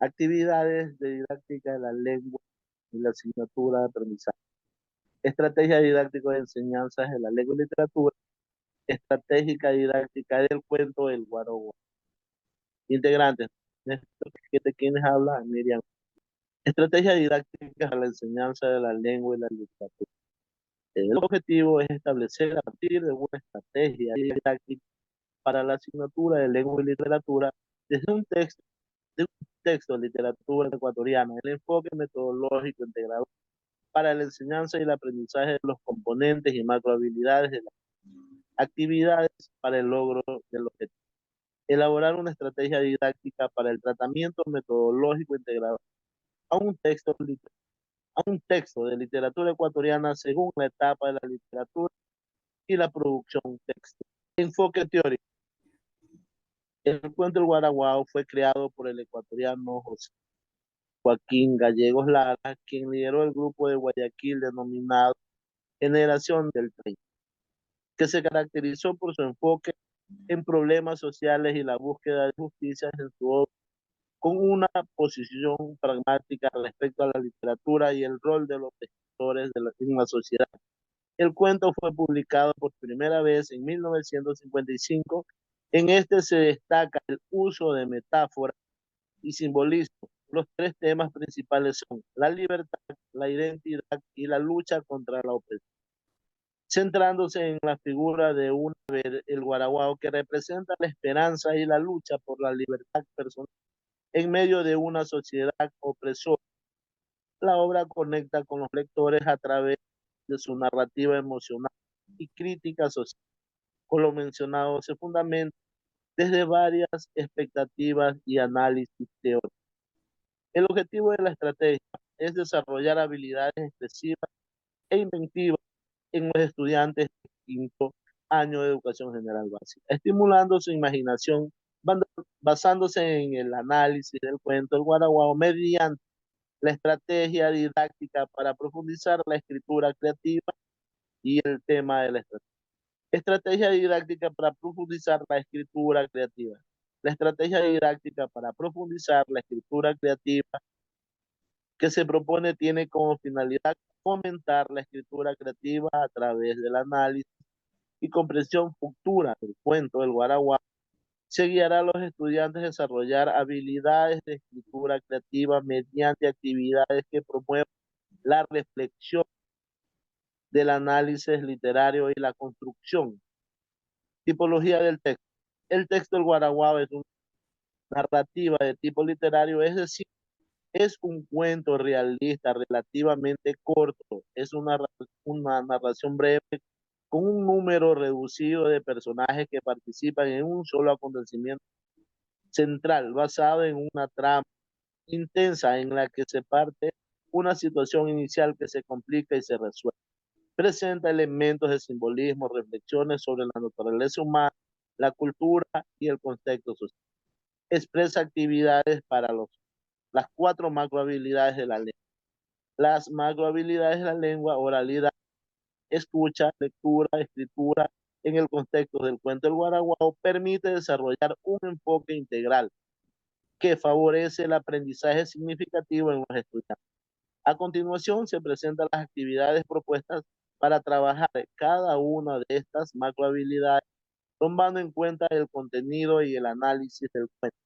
actividades de didáctica de la lengua y la asignatura de aprendizaje, estrategia didáctica de enseñanzas de la lengua y literatura, estratégica didáctica del cuento del Guaraguao. Integrantes, de quienes habla Miriam. Estrategia didáctica a la enseñanza de la lengua y la literatura. El objetivo es establecer a partir de una estrategia didáctica para la asignatura de lengua y literatura desde de un texto de literatura ecuatoriana, el enfoque metodológico integrador para la enseñanza y el aprendizaje de los componentes y macrohabilidades de las actividades para el logro del objetivo. Elaborar una estrategia didáctica para el tratamiento metodológico integrador a un texto de literatura ecuatoriana según la etapa de la literatura y la producción texto. Enfoque teórico. El cuento del Guaraguao fue creado por el ecuatoriano José Joaquín Gallegos Lara, quien lideró el grupo de Guayaquil denominado Generación del 30, que se caracterizó por su enfoque en problemas sociales y la búsqueda de justicia en su obra, con una posición pragmática respecto a la literatura y el rol de los escritores en la sociedad. El cuento fue publicado por primera vez en 1955. En este se destaca el uso de metáforas y simbolismo. Los tres temas principales son la libertad, la identidad y la lucha contra la opresión, centrándose en la figura de el Guaraguao, que representa la esperanza y la lucha por la libertad personal en medio de una sociedad opresora. La obra conecta con los lectores a través de su narrativa emocional y crítica social. Con lo mencionado, se fundamenta desde varias expectativas y análisis teóricos. El objetivo de la estrategia es desarrollar habilidades expresivas e inventivas en los estudiantes de quinto año de educación general básica, estimulando su imaginación basándose en el análisis del cuento del Guaraguao mediante la estrategia didáctica para profundizar la escritura creativa y el tema de la estrategia. Estrategia didáctica para profundizar la escritura creativa. La estrategia didáctica para profundizar la escritura creativa que se propone tiene como finalidad fomentar la escritura creativa a través del análisis y comprensión futura del cuento del Guaraguao. Se guiará a los estudiantes a desarrollar habilidades de escritura creativa mediante actividades que promuevan la reflexión del análisis literario y la construcción. Tipología del texto. El texto del Guaraguao es una narrativa de tipo literario, es decir, es un cuento realista relativamente corto, es una narración breve con un número reducido de personajes que participan en un solo acontecimiento central, basado en una trama intensa en la que se parte una situación inicial que se complica y se resuelve. Presenta elementos de simbolismo, reflexiones sobre la naturaleza humana, la cultura y el contexto social. Expresa actividades para las cuatro macrohabilidades de la lengua. Las macrohabilidades de la lengua: oralidad, escucha, lectura, escritura, en el contexto del cuento del Guaraguao, permite desarrollar un enfoque integral que favorece el aprendizaje significativo en los estudiantes. A continuación se presentan las actividades propuestas para trabajar cada una de estas macrohabilidades, tomando en cuenta el contenido y el análisis del cuento.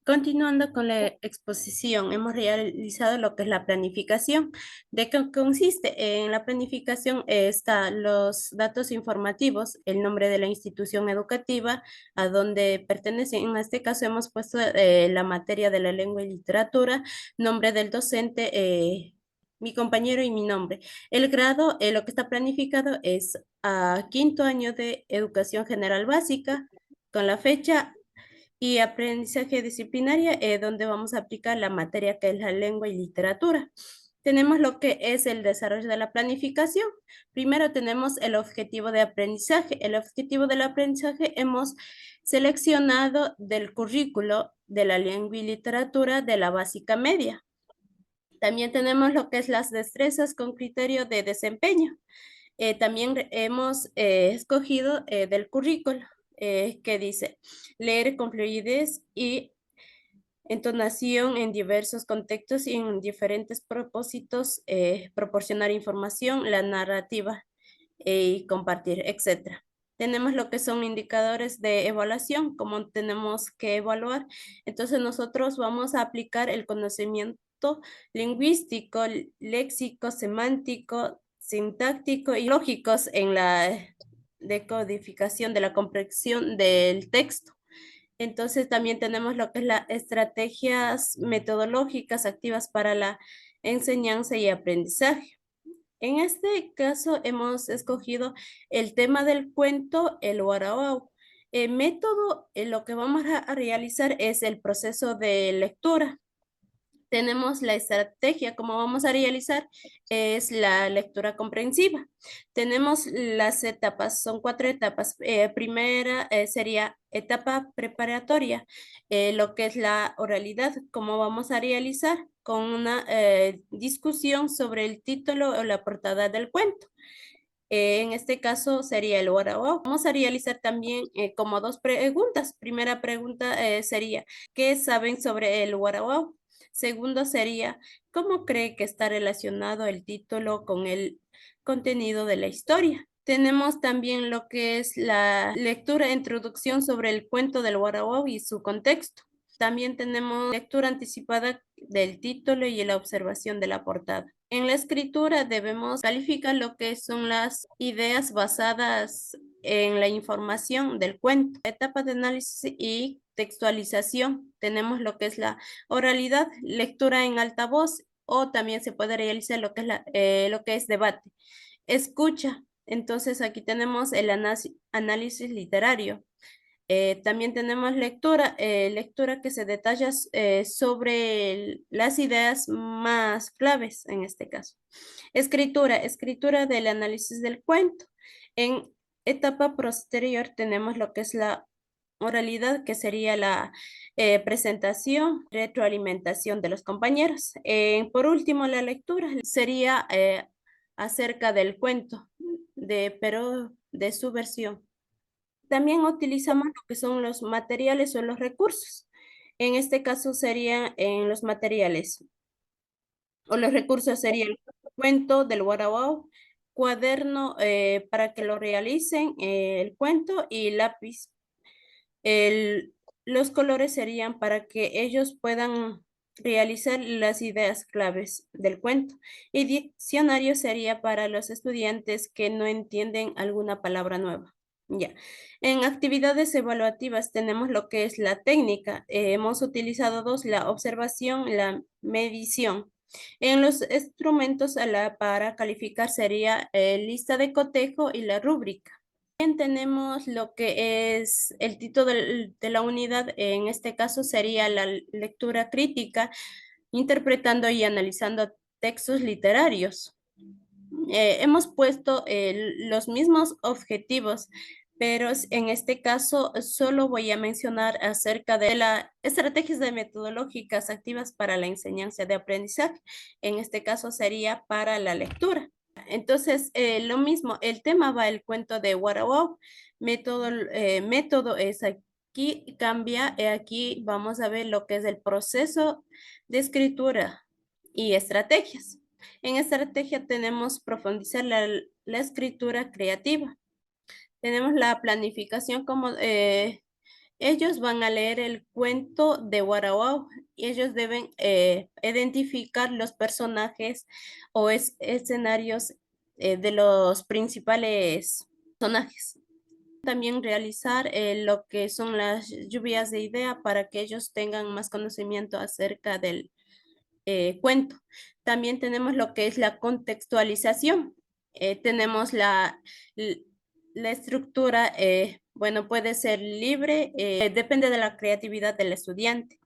Continuando con la exposición, hemos realizado lo que es la planificación. ¿De qué consiste? En la planificación están los datos informativos, el nombre de la institución educativa, a donde pertenece. En este caso hemos puesto la materia de la lengua y literatura, nombre del docente, mi compañero y mi nombre. El grado, lo que está planificado es a quinto año de educación general básica, con la fecha y aprendizaje disciplinaria, donde vamos a aplicar la materia que es la lengua y literatura. Tenemos lo que es el desarrollo de la planificación. Primero tenemos el objetivo de aprendizaje. El objetivo del aprendizaje hemos seleccionado del currículo de la lengua y literatura de la básica media. También tenemos lo que es las destrezas con criterio de desempeño. También hemos escogido del currículo que dice leer con fluidez y entonación en diversos contextos y en diferentes propósitos, proporcionar información, la narrativa y compartir, etcétera. Tenemos lo que son indicadores de evaluación, como tenemos que evaluar. Entonces nosotros vamos a aplicar el conocimiento lingüístico, léxico, semántico, sintáctico y lógicos en la decodificación de la comprensión del texto. Entonces también tenemos lo que es las estrategias metodológicas activas para la enseñanza y aprendizaje. En este caso hemos escogido el tema del cuento, el Warao. El método, lo que vamos a realizar es el proceso de lectura. Tenemos la estrategia, como vamos a realizar, es la lectura comprensiva. Tenemos las etapas, son 4 etapas. Primera sería etapa preparatoria, lo que es la oralidad, como vamos a realizar con una discusión sobre el título o la portada del cuento. En este caso sería el Warao. Vamos a realizar también como 2 preguntas. Primera pregunta sería, ¿qué saben sobre el Warao? Segundo sería, ¿cómo cree que está relacionado el título con el contenido de la historia? Tenemos también lo que es la lectura e introducción sobre el cuento del Warao y su contexto. También tenemos lectura anticipada del título y la observación de la portada. En la escritura debemos calificar lo que son las ideas basadas en la información del cuento. Etapa de análisis y textualización. Tenemos lo que es la oralidad, lectura en altavoz o también se puede realizar lo que es, lo que es debate. Escucha. Entonces aquí tenemos el análisis literario. También tenemos lectura, lectura que se detalla sobre las ideas más claves en este caso. Escritura, escritura del análisis del cuento. En etapa posterior tenemos lo que es la oralidad, que sería la presentación, retroalimentación de los compañeros. Por último, la lectura sería acerca del cuento, pero de su versión. También utilizamos lo que son los materiales o los recursos. En este caso serían en los materiales o los recursos serían el cuento del Warao, cuaderno para que lo realicen, el cuento y lápiz. Los colores serían para que ellos puedan realizar las ideas claves del cuento. Y diccionario sería para los estudiantes que no entienden alguna palabra nueva. Ya. En actividades evaluativas tenemos lo que es la técnica. Hemos utilizado 2, la observación, la medición. En los instrumentos para calificar sería lista de cotejo y la rúbrica. También tenemos lo que es el título de la unidad, en este caso sería la lectura crítica, interpretando y analizando textos literarios. Hemos puesto los mismos objetivos, pero en este caso solo voy a mencionar acerca de las estrategias de metodológicas activas para la enseñanza de aprendizaje. En este caso sería para la lectura. Entonces, lo mismo, el tema va el cuento de Warao. Método es aquí, cambia. Aquí vamos a ver lo que es el proceso de escritura y estrategias. En estrategia tenemos profundizar la escritura creativa. Tenemos la planificación como ellos van a leer el cuento de Warao y ellos deben identificar los personajes o escenarios de los principales personajes. También realizar lo que son las lluvias de idea para que ellos tengan más conocimiento acerca del cuento. También tenemos lo que es la contextualización. Tenemos la estructura, bueno, puede ser libre, depende de la creatividad del estudiante.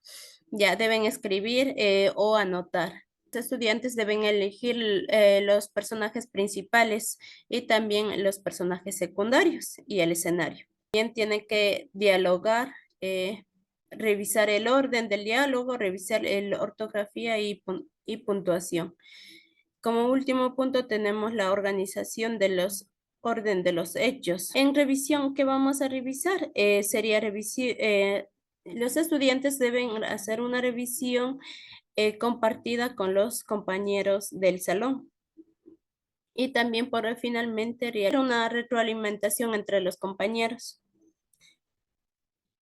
Ya deben escribir o anotar. Los estudiantes deben elegir los personajes principales y también los personajes secundarios y el escenario. También tienen que dialogar, revisar el orden del diálogo, revisar la ortografía y puntuación. Como último punto tenemos la organización de los orden de los hechos. En revisión, ¿qué vamos a revisar? Sería Los estudiantes deben hacer una revisión compartida con los compañeros del salón. Y también por finalmente realizar una retroalimentación entre los compañeros.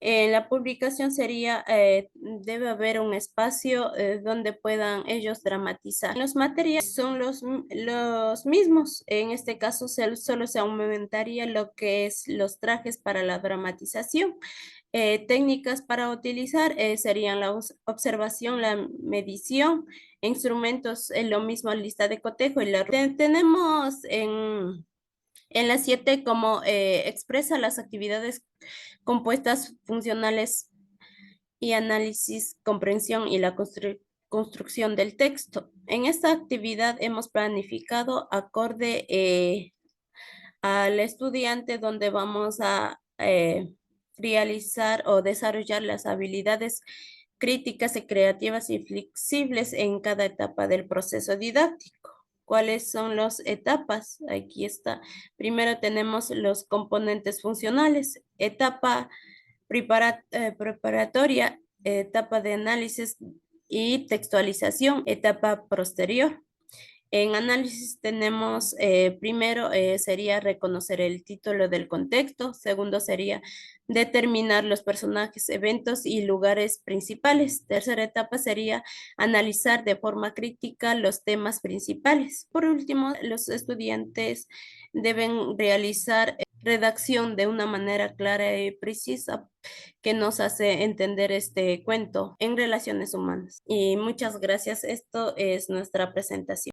En la publicación sería, debe haber un espacio donde puedan ellos dramatizar. Los materiales son los mismos. En este caso, solo se aumentaría lo que es los trajes para la dramatización. Técnicas para utilizar serían la observación, la medición, instrumentos, lo mismo lista de cotejo. Tenemos en las 7 como expresa las actividades compuestas funcionales y análisis, comprensión y la construcción del texto. En esta actividad hemos planificado acorde al estudiante donde vamos a realizar o desarrollar las habilidades críticas y creativas y flexibles en cada etapa del proceso didáctico. ¿Cuáles son las etapas? Aquí está. Primero tenemos los componentes funcionales, etapa preparatoria, etapa de análisis y textualización, etapa posterior. En análisis tenemos, primero sería reconocer el título del contexto, segundo sería determinar los personajes, eventos y lugares principales. Tercera etapa sería analizar de forma crítica los temas principales. Por último, los estudiantes deben realizar redacción de una manera clara y precisa que nos hace entender este cuento en relaciones humanas. Y muchas gracias. Esto es nuestra presentación.